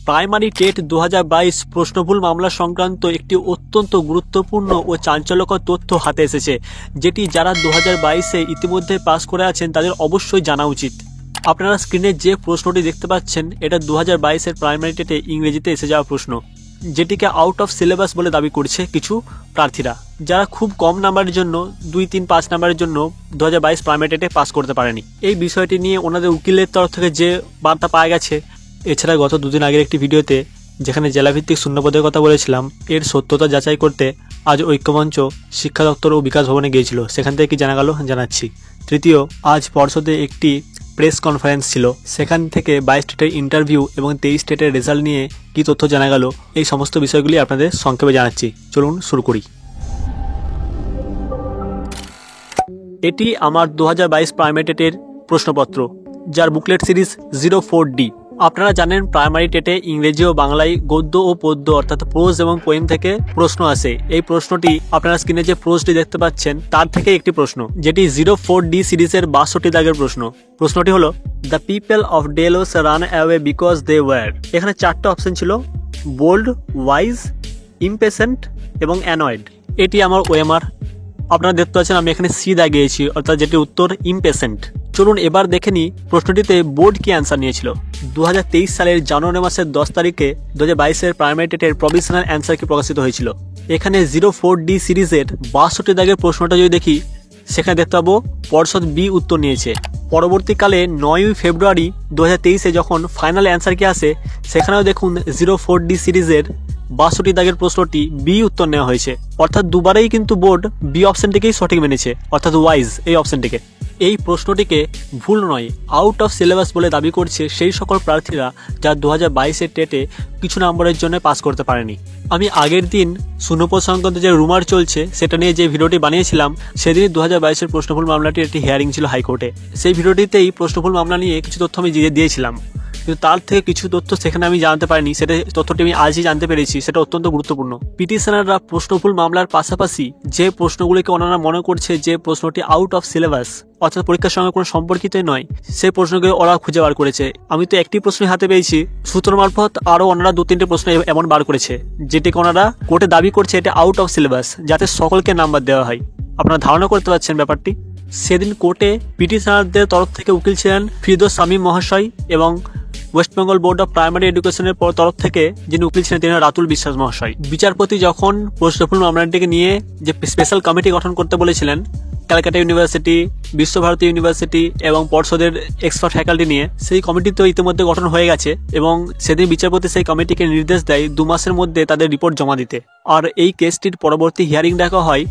Primary TET 2022 প্রশ্নভুল মামলা সংক্রান্ত একটি অত্যন্ত গুরুত্বপূর্ণ ও চাঞ্চল্যকর তথ্য হাতে এসেছে, যেটি যারা 2022-এ ইতিমধ্যে পাস করে আছেন তাদের অবশ্যই জানা উচিত। আপনারা স্ক্রিনে যে প্রশ্নটি দেখতে পাচ্ছেন এটা 2022-এর প্রাইমারি টেটে ইংরেজিতে এসে যাওয়া প্রশ্ন, যেটিকে আউট অফ সিলেবাস বলে দাবি করছে কিছু প্রার্থীরা, যারা খুব কম নাম্বারের জন্য 2, 3, 5 নাম্বারের জন্য 2022 প্রাইমারি টেটে পাস করতে পারেনি। এই বিষয়টি নিয়ে ওনাদের উকিলের তরফ থেকে যে বার্তা পাওয়া গেছে, এছাড়া গত 2 দিন আগের একটি ভিডিওতে যেখানে জেলাভিত্তিক শূন্যপদের কথা বলেছিলাম, এর সত্যতা যাচাই করতে আজ ঐক্যমঞ্চ শিক্ষা দপ্তর ও বিকাশ ভবনে গিয়েছিল। সেখান থেকে কি জানা গেল জানাচ্ছি। তৃতীয়, আজ পর্ষদে একটি প্রেস কনফারেন্স ছিল, সেখান থেকে 22 স্টেটের ইন্টারভিউ এবং 23 স্টেটের রেজাল্ট নিয়ে কি তথ্য জানা গেল, এই সমস্ত বিষয়গুলি আপনাদের সংক্ষেপে জানাচ্ছি। চলুন শুরু করি। এটি আমার 2022 প্রাইমারি টেটের প্রশ্নপত্র, যার বুকলেট সিরিজ 04D। আপনারা জানেন প্রাইমারি টেটে ইংরেজি ও বাংলায় গদ্য ও পদ্য অর্থাৎ প্রোজ এবং পোয়েম থেকে প্রশ্ন আসে। এই প্রশ্নটি আপনারা স্ক্রিনে যে প্রোজটি দেখতে পাচ্ছেন তার থেকে একটি প্রশ্ন, যেটি 04D সিরিজের 62 দাগের প্রশ্ন। প্রশ্নটি হলো, the people of Delos run away because they were. এখানে 4টা অপশন ছিল, বোল্ড, ওয়াইজ, ইমপেশেন্ট এবং অ্যানয়েড। এটি আমার ওএমআর। আপনারা দেখতে পাচ্ছেন আমি এখানে সি দাগিয়েছি, অর্থাৎ যেটি উত্তর ইমপেশেন্ট। চলুন এবার দেখে নিই প্রশ্নটিতে বোর্ড কি অ্যান্সার নিয়েছিল। 2023 সালের জানুয়ারি মাসের 10 তারিখে 2022-এর প্রাইমারি টেটের প্রভিশনাল অ্যান্সার কি প্রকাশিত হয়েছিল। এখানে 04D সিরিজের 62 দাগের প্রশ্নটা যদি দেখি, সেখানে দেখতে পাবো পর্ষদ বি উত্তর নিয়েছে। পরবর্তীকালে 9 ফেব্রুয়ারি 2023-এ যখন ফাইনাল অ্যান্সার কি আসে, সেখানেও দেখুন 04D সিরিজের 62 দাগের প্রশ্নটি বি উত্তর নেওয়া হয়েছে। অর্থাৎ দুবারেই কিন্তু বোর্ড বি অপশনটিকেই সঠিক মেনেছে, অর্থাৎ ওয়াইজ এই অপশনটিকে। এই প্রশ্নটিকে ভুল নয়, আউট অফ সিলেবাস বলে দাবি করছে সেই সকল প্রার্থীরা যা 2022-এর টেটে কিছু নম্বরের জন্য পাস করতে পারেনি। আমি আগের দিন শূন্যপদ সংক্রান্ত যে রুমার চলছে সেটা নিয়ে যে ভিডিওটি বানিয়েছিলাম, সেদিনই 2022-এর প্রশ্নভুল মামলাটির একটি হিয়ারিং ছিল হাইকোর্টে। সেই ভিডিওটিতেই প্রশ্নভুল মামলা নিয়ে কিছু তথ্য আমি দিয়েছিলাম, কিন্তু তার থেকে কিছু তথ্য সেখানে আমি জানতে পারিনি। সেটা তথ্যটি আমি আজই জানতে পেরেছি, সেটা অত্যন্ত গুরুত্বপূর্ণ। পিটিশনাররা প্রশ্নভুল মামলার পাশাপাশি যে প্রশ্নগুলিকে ওনারা মনে করছে যে প্রশ্নটি আউট অফ সিলেবাস অর্থাৎ পরীক্ষার সঙ্গে কোনো সম্পর্কিতই নয়, সেই প্রশ্নগুলো ওরা খুঁজে বার করেছে। আমি তো একটি প্রশ্ন হাতে পেয়েছি, সূত্র মারফত আরও ওনারা 2-3টে প্রশ্ন এমন বার করেছে যেটিকে ওনারা কোর্টে দাবি করছে এটা আউট অফ সিলেবাস, যাতে সকলকে নাম্বার দেওয়া হয়। আপনারা ধারণা করতে পারছেন ব্যাপারটি। সেদিন কোর্টে পিটিশনারদের তরফ থেকে উকিল ছিলেন ফিরদৌস শামীম মহাশয় এবং West Bengal board of primary এডুকেশনের তরফ থেকে যিনি উকিল ছিলেন তিনি রাতুল বিশ্বাস মহাশয়। বিচারপতি যখন প্রশ্নভুল মামলাটিকে নিয়ে যে স্পেশাল কমিটি গঠন করতে বলেছিলেন, ক্যালকাটা ইউনিভার্সিটি, বিশ্বভারতী ইউনিভার্সিটি এবং পর্ষদের এক্সপার্ট ফ্যাকাল্টি নিয়ে, সেই কমিটি তো ইতিমধ্যে গঠন হয়ে গেছে এবং সেদিন বিচারপতি সেই কমিটিকে নির্দেশ দেয় 2 মাসের মধ্যে তাদের রিপোর্ট জমা দিতে। আর এই কেসটির পরবর্তী হিয়ারিং দেখা হয়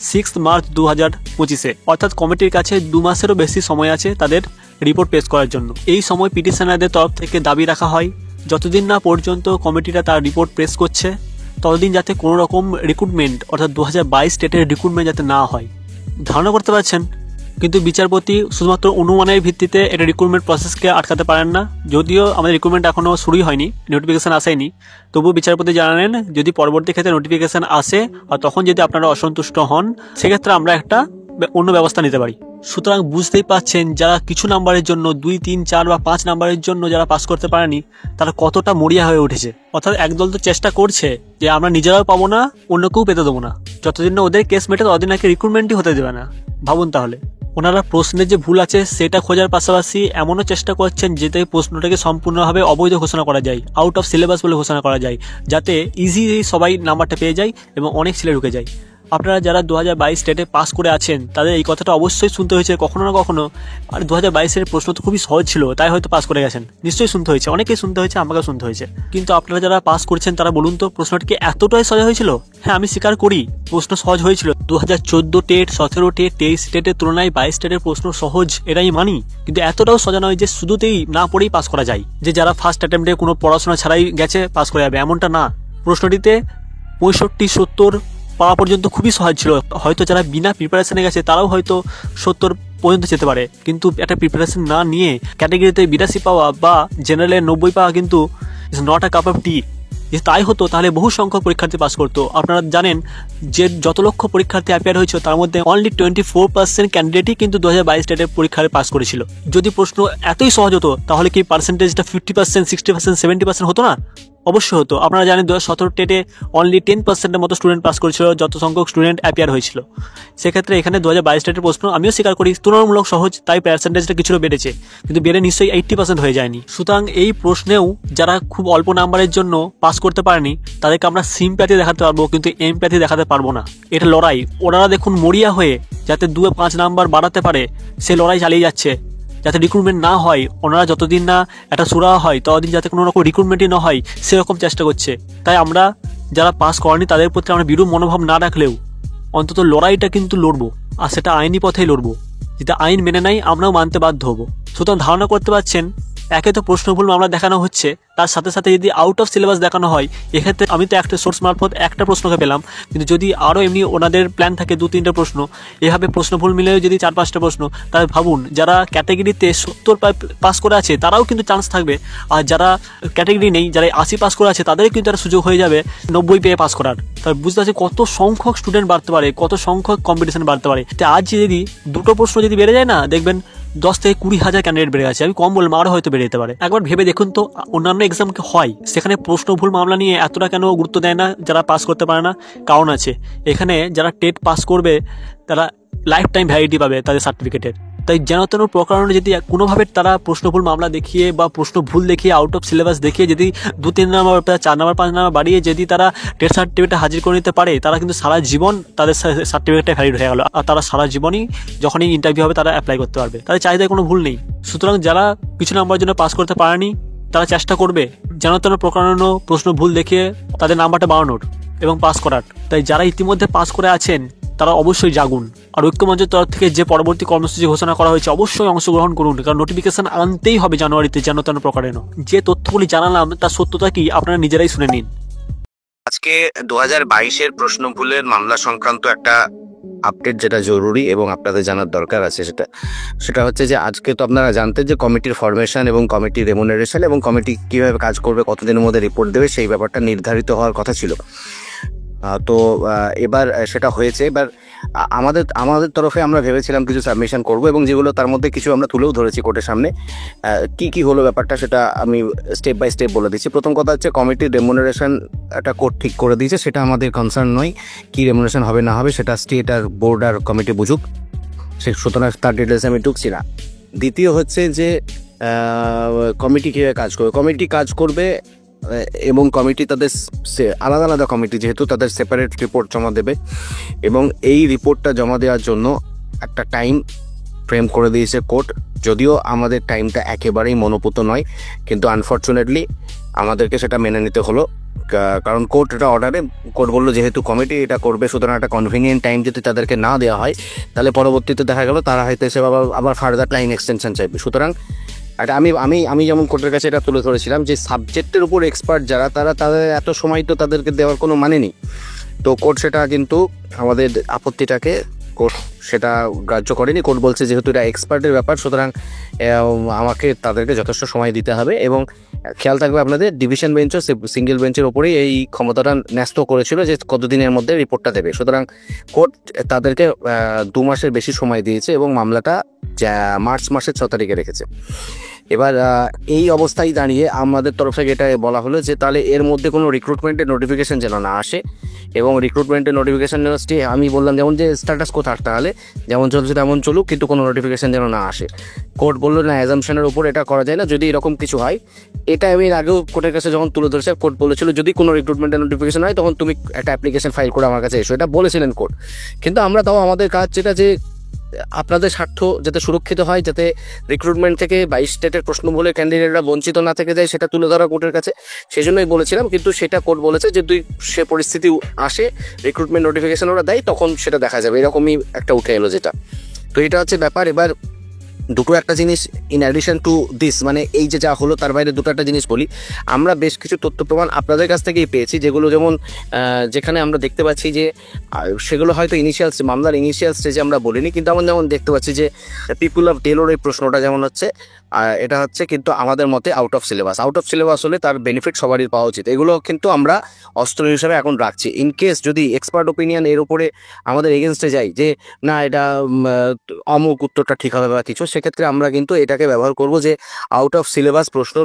6 মার্চ 2025-এ, অর্থাৎ কমিটির কাছে 2 মাসেরও বেশি সময় আছে তাদের রিপোর্ট পেশ করার জন্য। এই সময় পিটিশনারদের তরফ থেকে দাবি রাখা হয় যতদিন না পর্যন্ত কমিটিটা তার রিপোর্ট পেশ করছে ততদিন যাতে কোনো রকম রিক্রুটমেন্ট অর্থাৎ 2022 স্টেটের রিক্রুটমেন্ট যাতে না হয়। ধারণা করতে পারছেন, কিন্তু বিচারপতি শুধুমাত্র অনুমানের ভিত্তিতে এটা রিক্রুটমেন্ট প্রসেসকে আটকাতে পারেন না। যদিও আমাদের রিক্রুটমেন্ট এখনও শুরুই হয়নি, নোটিফিকেশান আসেনি, তবুও বিচারপতি জানালেন যদি পরবর্তী ক্ষেত্রে নোটিফিকেশান আসে আর তখন যদি আপনারা অসন্তুষ্ট হন, সেক্ষেত্রে আমরা একটা অন্য ব্যবস্থা নিতে পারি। সুতরাং বুঝতেই পাচ্ছেন যারা কিছু নাম্বারের জন্য 2, 3, 4 বা 5 নাম্বারের জন্য যারা পাস করতে পারেনি তারা কতটা মরিয়া হয়ে উঠেছে। অর্থাৎ একদল তো চেষ্টা করছে যে আমরা নিজেরাও পাবো না, অন্য কেউ পেতে দেবো না, যতদিন না ওদের কেস মেটে ততদিন নাকি রিক্রুটমেন্টই হতে দেবে না। ভাবুন তাহলে, ওনারা প্রশ্নের যে ভুল আছে সেটা খোঁজার পাশাপাশি এমনও চেষ্টা করছেন যাতে প্রশ্নটাকে সম্পূর্ণভাবে অবৈধ ঘোষণা করা যায়, আউট অফ সিলেবাস বলে ঘোষণা করা যায়, যাতে ইজি সবাই নাম্বারটা পেয়ে যায় এবং অনেক ছেলে ঢুকে যায়। আপনারা যারা 2022 স্টেটে পাস করে আছেন তাদের এই কথাটা অবশ্যই শুনতে হয়েছে কখনো না কখনো। আর 2022-এর প্রশ্ন তো খুবই সহজ ছিল, তাই হয়তো পাস করে গেছেন, নিশ্চয়ই শুনতে হয়েছে, অনেকেই শুনতে হয়েছে, আমাকেও শুনতে হয়েছে। কিন্তু আপনারা যারা পাস করছেন তারা বলুন তো প্রশ্নটি কি এতটাই সহজ হয়েছিল? হ্যাঁ, আমি স্বীকার করি প্রশ্ন সহজ হয়েছিল। 2014 টেট, 17 টেট, 23 টেটের তুলনায় 22 টেটের প্রশ্ন সহজ, এটাই মানি, কিন্তু এতটাও সোজা নয় যে শুধুতেই না পড়েই পাস করা যায়, যে যারা ফার্স্ট অ্যাটেম্পটে কোনো পড়াশোনা ছাড়াই গেছে পাস করে যাবে, এমনটা না। প্রশ্নটিতে 65-70 পাওয়া পর্যন্ত খুবই সহজ ছিল। হয়তো যারা বিনা প্রিপারেশনে গেছে তারাও হয়তো 70 পর্যন্ত যেতে পারে, কিন্তু একটা প্রিপারেশন না নিয়ে ক্যাটাগরিতে 82 পাওয়া বা জেনারেলে 90 পাওয়া কিন্তু is not a cup of tea. তাই হতো তাহলে বহু সংখ্যক পরীক্ষার্থী পাস করতো। আপনারা জানেন যে যত লক্ষ পরীক্ষার্থী অ্যাপিয়ার হয়েছিল তার মধ্যে অনলি 24% ক্যান্ডিডেটই কিন্তু 2022 স্টেটের পরীক্ষায় পাস করেছিল। যদি প্রশ্ন এতই সহজ হতো তাহলে কি পার্সেন্টেজটা 50%, 60%, 70% হতো না? অবশ্যই হতো। আপনারা জানেন 2017 টেটে অনলি 10% মতো স্টুডেন্ট পাস করেছিল যত সংখ্যক স্টুডেন্ট অ্যাপিয়ার হয়েছিল। সেক্ষেত্রে এখানে 2022 টেটের প্রশ্ন আমিও স্বীকার করি তুলনামূলক সহজ, তাই পার্সেন্টেজটা কিছুটা বেড়েছে, কিন্তু বেড়ে নিশ্চয়ই 80% হয়ে যায়নি। সুতরাং এই প্রশ্নেও যারা খুব অল্প নাম্বারের জন্য পাস করতে পারেনি তাদেরকে আমরা সিম্প্যাথি দেখাতে পারবো, কিন্তু এমপ্যাথি দেখাতে পারবো না। এটা লড়াই, ওনারা দেখুন মরিয়া হয়ে যাতে 2-5 নাম্বার বাড়াতে পারে সে লড়াই চালিয়ে যাচ্ছে, যাতে রিক্রুটমেন্ট না হয়। ওনারা যতদিন না একটা সুরা হয় ততদিন যাতে কোনো রকম রিক্রুটমেন্টই না হয় সেরকম চেষ্টা করছে। তাই আমরা যারা পাস করেনি তাদের প্রতি আমরা বিরূপ মনোভাব না রাখলেও অন্তত লড়াইটা কিন্তু লড়বো, আর সেটা আইনি পথেই লড়বো। যদি আইন মেনে নেয় আমরাও মানতে বাধ্য হবো। সুতরাং ধারণা করতে পারছেন, একে তো প্রশ্ন ভুল মামলা দেখানো হচ্ছে, তার সাথে সাথে যদি আউট অফ সিলেবাস দেখানো হয়, এক্ষেত্রে আমি তো একটা সোর্স মারফত একটা প্রশ্নকে পেলাম, কিন্তু যদি আরও এমনি ওনাদের প্ল্যান থাকে 2-3টে প্রশ্ন, এভাবে প্রশ্ন ভুল মিলেও যদি 4-5টা প্রশ্ন, তাহলে ভাবুন যারা ক্যাটাগরিতে 70 পাস করে আছে তারাও কিন্তু চান্স থাকবে, আর যারা ক্যাটাগরি নেই, যারা 80 পাস করে আছে তাদের কিন্তু একটা সুযোগ হয়ে যাবে 90 পেয়ে পাস করার। তাই বুঝতে পারছি কত সংখ্যক স্টুডেন্ট বাড়তে পারে, কত সংখ্যক কম্পিটিশন বাড়তে পারে। আজ যদি 2টো প্রশ্ন যদি বেড়ে যায় না, দেখবেন 10 থেকে 20 হাজার ক্যান্ডিডেট বেড়ে গেছে। আমি কম বললাম, আরও হয়তো বেড়ে যেতে পারে। একবার ভেবে দেখুন তো, অন্যান্য এক্সামকে হয় সেখানে প্রশ্ন ভুল মামলা নিয়ে এতটা কেন গুরুত্ব দেয় না যারা পাস করতে পারে না? কারণ আছে, এখানে যারা টেট পাস করবে তারা লাইফ টাইম ভ্যালিডিটি পাবে তাদের সার্টিফিকেটের। তাই যেন তেন প্রকারণে যদি কোনোভাবে তারা প্রশ্ন ভুল মামলা দেখিয়ে বা প্রশ্ন ভুল দেখিয়ে আউট অফ সিলেবাস দেখিয়ে যদি 2-3 নাম্বার 4 নাম্বার 5 নাম্বার বাড়িয়ে যদি তারা টেট সার্টিফিকেটে হাজির করে নিতে পারে, তারা কিন্তু সারা জীবন তাদের সার্টিফিকেটটা ভ্যালিড হয়ে গেল, আর তারা সারা জীবনই যখনই ইন্টারভিউ হবে তারা অ্যাপ্লাই করতে পারবে। তাদের চাহিদায় কোনো ভুল নেই। সুতরাং যারা কিছু নাম্বারের জন্য পাস করতে পারেনি তারা চেষ্টা করবে যেন তেন প্রকারণ প্রশ্ন ভুল দেখিয়ে তাদের নাম্বারটা বাড়ানোর এবং পাস করার। তাই যারা ইতিমধ্যে পাস করে আছেন তারা অবশ্যই জাগুন, আর ঐক্যমঞ্চের তরফ থেকে যে পরবর্তী কর্মসূচি ঘোষণা করা হয়েছে অবশ্যই অংশগ্রহণ করুন, কারণ নোটিফিকেশন আনতেই হবে জানুয়ারিতে যেন তেন প্রকারেণ। যে তথ্যগুলি জানালাম তার সত্যতা কি আপনারা নিজেরাই শুনে নিন। আজকে 2022-এর প্রশ্ন ভুলের মামলা সংক্রান্ত একটা আপডেট যেটা জরুরি এবং আপনাদের জানার দরকার আছে, সেটা হচ্ছে যে আজকে তো আপনারা জানতেন যে কমিটির ফরমেশন এবং কমিটির রেমুনারেশন এবং কমিটি কীভাবে কাজ করবে, কতদিনের মধ্যে রিপোর্ট দেবে, সেই ব্যাপারটা নির্ধারিত হওয়ার কথা ছিল। তো এবার সেটা হয়েছে। এবার আমাদের তরফে আমরা ভেবেছিলাম কিছু সাবমিশন করব, এবং যেগুলো তার মধ্যে কিছু আমরা তুলেও ধরেছি কোর্টের সামনে। কি হলো ব্যাপারটা সেটা আমি স্টেপ বাই স্টেপ বলে দিচ্ছি। প্রথম কথা হচ্ছে কমিটির রেমুনারেশন একটা কোর্ট ঠিক করে দিয়েছে, সেটা আমাদের কনসার্ন নয়। কী রেমুনারেশন হবে না হবে সেটা স্টেট আর বোর্ড আর কমিটি বুঝুক, সুতরাং তার ডিটেলসে আমি ঢুকছি না। দ্বিতীয় হচ্ছে যে কমিটি কীভাবে কাজ করবে। কমিটি কাজ করবে এবং কমিটি তাদের আলাদা আলাদা কমিটি, যেহেতু তাদের সেপারেট রিপোর্ট জমা দেবে, এবং এই রিপোর্টটা জমা দেওয়ার জন্য একটা টাইম ফ্রেম করে দিয়েছে কোর্ট। যদিও আমাদের টাইমটা একেবারেই মনোপুত নয়, কিন্তু আনফর্চুনেটলি আমাদেরকে সেটা মেনে নিতে হলো, কারণ কোর্ট এটা অর্ডারে কোর্ট বললো যেহেতু কমিটি এটা করবে, সুতরাং একটা কনভিনিয়েন্ট টাইম যদি তাদেরকে না দেওয়া হয় তাহলে পরবর্তীতে দেখা গেল তারা হয়তো এসে আবার ফার্দার টাইম এক্সটেনশন চাইবে। সুতরাং এটা আমি যেমন কোর্টের কাছে এটা তুলে ধরেছিলাম যে সাবজেক্টের উপর এক্সপার্ট যারা তাদের এত সময় তো তাদেরকে দেওয়ার কোনো মানে নেই। তো কোর্ট সেটা কিন্তু আমাদের আপত্তিটাকে কোর্ট সেটা গ্রাহ্য করেনি। কোর্ট বলছে যেহেতু এটা এক্সপার্টের ব্যাপার, সুতরাং আমাকে তাদেরকে যথেষ্ট সময় দিতে হবে, এবং খেয়াল থাকবে আপনাদের ডিভিশন বেঞ্চ ও সিঙ্গেল বেঞ্চের ওপরেই এই ক্ষমতাটা ন্যস্ত করেছিল যে কতদিনের মধ্যে রিপোর্টটা দেবে। সুতরাং কোর্ট তাদেরকে 2 মাসের বেশি সময় দিয়েছে এবং মামলাটা মার্চ মাসের 6 তারিখে রেখেছে। এবার এই অবস্থায় দাঁড়িয়ে আমাদের তরফ থেকে এটা বলা হলো যে তাহলে এর মধ্যে কোনো রিক্রুটমেন্টের নোটিফিকেশন যেন না আসে, এবং রিক্রুটমেন্টের নোটিফিকেশন যেন আমি বললাম যেমন যে স্ট্যাটাস কো থাক, তাহলে যেমন চলছে তেমন চলুক, কিন্তু কোনো নোটিফিকেশন যেন না আসে। কোর্ট বললো না, অ্যাজাম্পশনের উপর এটা করা যায় না, যদি এরকম কিছু হয়। এটা আমি এর আগেও কোর্টের কাছে যখন তুলে ধরেছে, কোর্ট বলেছিল যদি কোনো রিক্রুটমেন্টের নোটিফিকেশন হয় তখন তুমি একটা অ্যাপ্লিকেশন ফাইল করে আমার কাছে এসো, এটা বলেছিলেন কোর্ট। কিন্তু আমরা তাও আমাদের কাজ যেটা যে আপনাদের স্বার্থ যাতে সুরক্ষিত হয়, যাতে রিক্রুটমেন্ট থেকে 22 স্টেটের প্রশ্ন বলে ক্যান্ডিডেটরা বঞ্চিত না থেকে যায়, সেটা তুলে ধরা কোর্টের কাছে, সেই জন্যই বলেছিলাম। কিন্তু সেটা কোর্ট বলেছে যে সে পরিস্থিতি আসে, রিক্রুটমেন্ট নোটিফিকেশন ওরা দেয়, তখন সেটা দেখা যাবে, এরকমই একটা উঠে এলো যেটা। তো এটা হচ্ছে ব্যাপার। এবার দুটো একটা জিনিস ইন অ্যাডিশন টু দিস, মানে এই যে যা হলো তার বাইরে দুটো একটা জিনিস বলি। আমরা বেশ কিছু তথ্য প্রমাণ আপনাদের কাছ থেকেই পেয়েছি, যেগুলো যেমন যেখানে আমরা দেখতে পাচ্ছি যে সেগুলো হয়তো মামলার ইনিশিয়াল স্টেজে আমরা বলিনি, কিন্তু আমরা যেমন দেখতে পাচ্ছি যে পিপুল অফ ডেলোর এই প্রশ্নটা যেমন হচ্ছে, এটা হচ্ছে কিন্তু আমাদের মতে আউট অফ সিলেবাস হলে তার বেনিফিট সবারই পাওয়া উচিত। এগুলো কিন্তু আমরা অস্ত্র হিসাবে এখন রাখছি, ইন কেস যদি এক্সপার্ট ওপিনিয়ন এর উপরে আমাদের এগেনস্টে যাই যে না এটা অমুক উত্তরটা ঠিক হবে বা কিছু, সেক্ষেত্রে আমরা কিন্তু এটাকে ব্যবহার করব যে আউট অফ সিলেবাস প্রশ্ন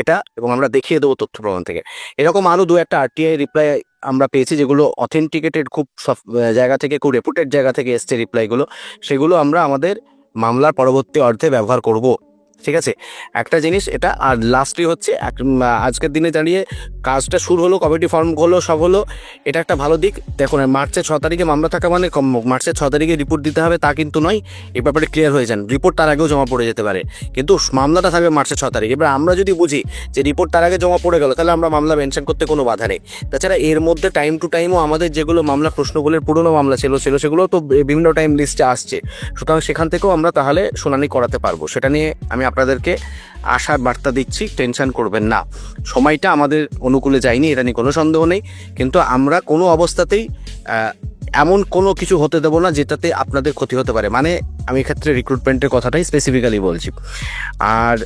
এটা, এবং আমরা দেখিয়ে দেবো তথ্য প্রমাণ থেকে। এরকম আরও 2-1টা আরটিআই রিপ্লাই আমরা পেয়েছি, যেগুলো অথেন্টিকেটেড, খুব জায়গা থেকে, খুব রেপুটেড জায়গা থেকে এসছে রিপ্লাইগুলো। সেগুলো আমরা আমাদের মামলার পরবর্তী অর্ধে ব্যবহার করব। ঠিক আছে, একটা জিনিস এটা। আর লাস্টলি হচ্ছে আজকের দিনে দাঁড়িয়ে কাজটা শুরু হলো, কমিটি ফর্ম হলো, সব হলো, এটা একটা ভালো দিক। দেখুন, মার্চের 6 তারিখে মামলা থাকা মানে মার্চের 6 তারিখে রিপোর্ট দিতে হবে তা কিন্তু নয়। এই ব্যাপারে ক্লিয়ার হয়ে যান। রিপোর্ট তার আগেও জমা পড়ে যেতে পারে, কিন্তু মামলাটা থাকবে মার্চের 6 তারিখ। এবার আমরা যদি বুঝি যে রিপোর্ট তার আগে জমা পড়ে গেল, তাহলে আমরা মামলা মেনশন করতে কোনো বাধা নেই। তাছাড়া এর মধ্যে টাইম টু টাইমও আমাদের যেগুলো মামলা, প্রশ্নগুলোর পুরনো মামলা ছিল সেগুলো তো বিভিন্ন টাইম লিস্টে আসছে, সুতরাং সেখান থেকেও আমরা তাহলে শুনানি করাতে পারবো। সেটা নিয়ে আমি আপনাদেরকে আশার বার্তা দিচ্ছি, টেনশন করবেন না। সময়টা আমাদের অনুকূলে যায়নি, এটা নিয়ে কোনো সন্দেহ নেই, কিন্তু আমরা কোনো অবস্থাতেই এমন কোনো কিছু হতে দেবো না যেটাতে আপনাদের ক্ষতি হতে পারে। মানে আমি এক্ষেত্রে রিক্রুটমেন্টের কথাটাই স্পেসিফিক্যালি বলছি। আর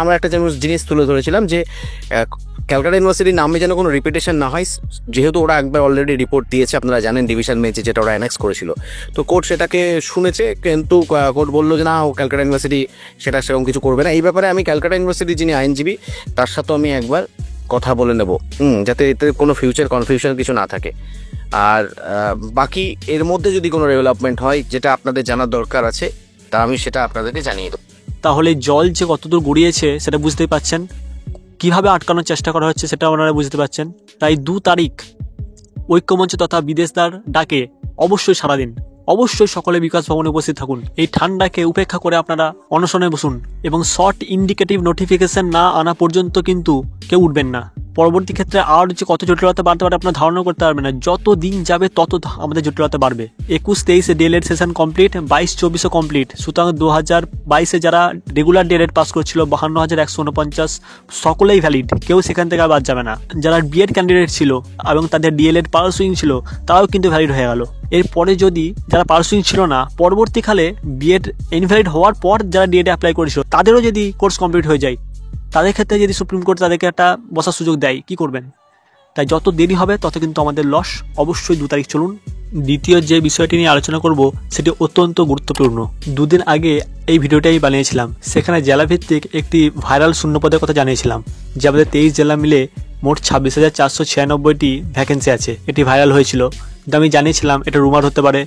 আমরা একটা জিনিস তুলে ধরেছিলাম যে ক্যালকাটা ইউনিভার্সিটির নামে যেন কোনো রিপিটেশন না হয়, যেহেতু ওরা একবার অলরেডি রিপোর্ট দিয়েছে, আপনারা জানেন, ডিভিশন বেঞ্চে, যেটা ওরা অ্যানেক্স করেছিল। তো কোর্ট সেটাকে শুনেছে, কিন্তু কোর্ট বললো যে না, ক্যালকাটা ইউনিভার্সিটি সেটা সেরকম কিছু করবে না। এই ব্যাপারে আমি ক্যালকাটা ইউনিভার্সিটির যিনি আইনজীবী, তার সাথেও আমি একবার কথা বলে নেব, যাতে এতে কোনো ফিউচার কনফিউশন কিছু না থাকে। আর বাকি এর মধ্যে যদি কোনো ডেভেলপমেন্ট হয় যেটা আপনাদের জানার দরকার আছে, তা আমি সেটা আপনাদেরকে জানিয়ে দেবো। তাহলে জল যে কতদূর গড়িয়েছে সেটা বুঝতেই পাচ্ছেন, কিভাবে আটকানোর চেষ্টা করা হচ্ছে সেটা আপনারা বুঝতে পাচ্ছেন। তাই 2 তারিখ ঐক্যমঞ্চ তথা বিদেশদার ডাকে অবশ্যই সারাদিন, অবশ্যই সকলে বিকাশ ভবনে উপস্থিত থাকুন। এই ঠান্ডাকে উপেক্ষা করে আপনারা অনশনে বসুন, এবং শর্ট ইন্ডিকেটিভ নোটিফিকেশন না আনা পর্যন্ত কিন্তু কেউ উঠবেন না। পরবর্তী ক্ষেত্রে আর যে কত জটিলতা বাড়তে পারে আপনার ধারণা করতে পারবেন না। যত দিন যাবে তত আমাদের জটিলতা বাড়বে। 21-23 ডিএলএড সেশন কমপ্লিট, 22-24 কমপ্লিট। সুতরাং 2022 যারা রেগুলার ডিএলএড পাস করছিল 52,149, সকলেই ভ্যালিড, কেউ সেখান থেকে আর বাদ যাবে না। যারা বিএড ক্যান্ডিডেট ছিল এবং তাদের ডিএলএড পারসুইং ছিল, তারাও কিন্তু ভ্যালিড হয়ে গেল। এরপরে যদি যারা পারসুইং ছিল না, পরবর্তীকালে বিএড ইনভ্যালিড হওয়ার পর যারা ডিএড অ্যাপ্লাই করেছিল, তাদেরও যদি কোর্স কমপ্লিট হয়ে যায়, তাদের ক্ষেত্রে যদি সুপ্রিম কোর্ট তাদেরকে একটা বসার সুযোগ দেয়, কি করবেন? তাই যত দেরি হবে তত কিন্তু আমাদের লস। অবশ্যই 2 তারিখ চলুন। দ্বিতীয় যে বিষয়টি নিয়ে আলোচনা করব সেটি অত্যন্ত গুরুত্বপূর্ণ। 2 দিন আগে এই ভিডিওটাই বানিয়েছিলাম, সেখানে জেলাভিত্তিক একটি ভাইরাল শূন্যপদের কথা জানিয়েছিলাম, যে আমাদের 23 জেলা মিলে মোট 26,496টি ভ্যাকেন্সি আছে। এটি ভাইরাল হয়েছিল, কিন্তু আমি জানিয়েছিলাম এটা রুমার হতে পারে,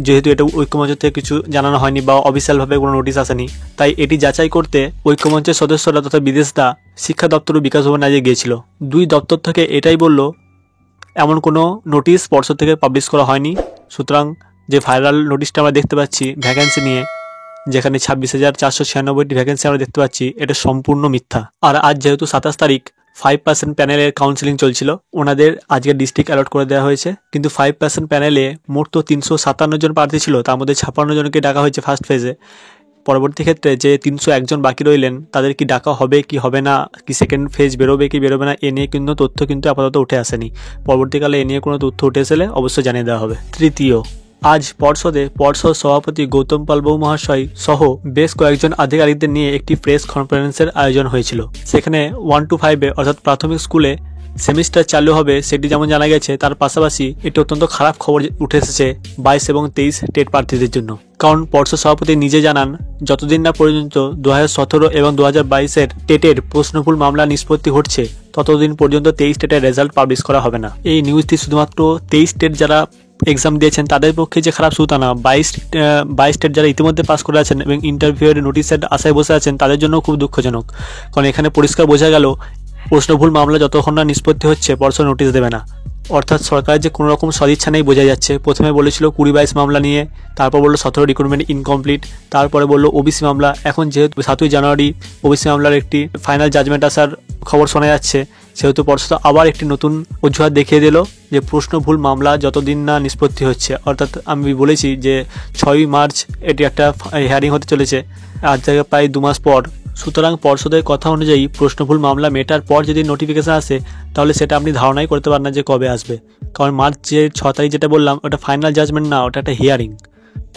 যেহেতু এটা ঐক্যমঞ্চ থেকে কিছু জানানো হয়নি বা অফিসিয়ালভাবে কোনো নোটিশ আসেনি। তাই এটি যাচাই করতে ঐক্যমঞ্চের সদস্যরা তথা বিদেশদা শিক্ষা দপ্তর ও বিকাশ ভবনে আজকে গিয়েছিল। 2 দপ্তর থেকে এটাই বলল, এমন কোনো নোটিশ পর্ষদ থেকে পাবলিশ করা হয়নি। সুতরাং যে ভাইরাল নোটিশটা আমরা দেখতে পাচ্ছি ভ্যাকেন্সি নিয়ে, যেখানে 26,496টি ভ্যাকেন্সি আমরা দেখতে পাচ্ছি, এটা সম্পূর্ণ মিথ্যা। আর আজ যেহেতু 27 তারিখ, 5% প্যানেলের কাউন্সিলিং চলছিল, ওনাদের আজকে ডিস্ট্রিক্ট অ্যালট করে দেওয়া হয়েছে। কিন্তু 5% প্যানেলে মোট তো 357 জন প্রার্থী ছিল, তার মধ্যে 56 জনকে ডাকা হয়েছে ফার্স্ট ফেজে। পরবর্তী ক্ষেত্রে যে 301 জন বাকি রইলেন, তাদের কি ডাকা হবে কি হবে না, কি সেকেন্ড ফেজ বেরোবে কি বেরোবে না, এ নিয়ে কিন্তু তথ্য কিন্তু আপাতত উঠে আসেনি। পরবর্তীকালে এ নিয়ে কোনো তথ্য উঠে এসেলে অবশ্যই জানিয়ে দেওয়া হবে। তৃতীয়, আজ পর্ষদ সভাপতি গৌতম পাল বউ মহাশয় সহ বেশ কয়েকজন আধিকারিকদের নিয়ে একটি প্রেস কনফারেন্সের আয়োজন হয়েছিল। সেখানে 1 to 5 অর্থাৎ প্রাথমিক স্কুলে সেমিস্টার চালু হবে সেটি যেমন জানা গেছে, তার পাশাপাশি একটি অত্যন্ত খারাপ খবর উঠে এসেছে 22 এবং 23 টেট প্রার্থীদের জন্য। কারণ পর্ষদ সভাপতি নিজে জানান, যতদিন না পর্যন্ত 2017 এবং 2022 টেটের প্রশ্নভুল মামলা নিষ্পত্তি ঘটছে, ততদিন পর্যন্ত 23 টেটের রেজাল্ট পাবলিশ করা হবে না। এই নিউজটি শুধুমাত্র 23 টেট যারা এক্সাম দিয়েছেন তাদের পক্ষে যে খারাপ শুধু তা না, 22 টেট যারা ইতিমধ্যে পাস করে আছেন এবং ইন্টারভিউয়ের নোটিশের আশায় বসে আছেন, তাদের জন্য খুব দুঃখজনক। কারণ এখানে পরিষ্কার বোঝা গেল, প্রশ্নভুল মামলা যতক্ষণ না নিষ্পত্তি হচ্ছে পর্ষদ নোটিশ দেবে না। অর্থাৎ সরকারের যে কোনো রকম সদিচ্ছা নেই বোঝা যাচ্ছে। প্রথমে বলেছিল 20-22 মামলা নিয়ে, তারপর বললো 17 রিক্রুটমেন্ট ইনকমপ্লিট, তারপরে বললো ওবিসি মামলা। এখন যেহেতু 7ই জানুয়ারি ওবিসি মামলার একটি ফাইনাল জাজমেন্ট আসার খবর শোনা যাচ্ছে, সেহেতু পর্ষদ আবার একটি নতুন অজুহাত দেখিয়ে দিল যে প্রশ্নভুল মামলা যতদিন না নিষ্পত্তি হচ্ছে। অর্থাৎ আমি বলেছি যে 6ই মার্চ এটি একটা হিয়ারিং হতে চলেছে, আজ থেকে প্রায় 2 মাস পর। সুতরাং পর্ষদের কথা অনুযায়ী প্রশ্নভুল মামলা মেটার পর যদি নোটিফিকেশান আসে, তাহলে সেটা আপনি ধারণাই করতে পারেন না যে কবে আসবে। কারণ মার্চের 6 তারিখ যেটা বললাম, ওটা ফাইনাল জাজমেন্ট না, ওটা একটা হিয়ারিং।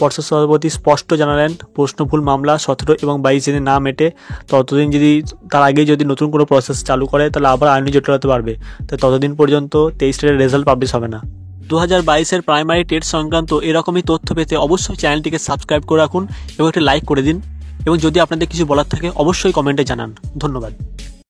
পর্ষদ সভাপতি স্পষ্ট জানালেন, প্রশ্নভুল মামলা 17 এবং 22 যদি না মেটে, ততদিন যদি তার আগেই যদি নতুন কোনো প্রসেস চালু করে, তাহলে আবার আইনি জটিলতা বাড়বে। তাই ততদিন পর্যন্ত 23 টেটের রেজাল্ট পাবলিশ হবে না। 2022 প্রাইমারি টেট সংক্রান্ত এরকমই তথ্য পেতে অবশ্যই চ্যানেলটিকে সাবস্ক্রাইব করে রাখুন এবং একটি লাইক করে দিন। এবং যদি আপনাদের কিছু বলার থাকে অবশ্যই কমেন্টে জানান। ধন্যবাদ।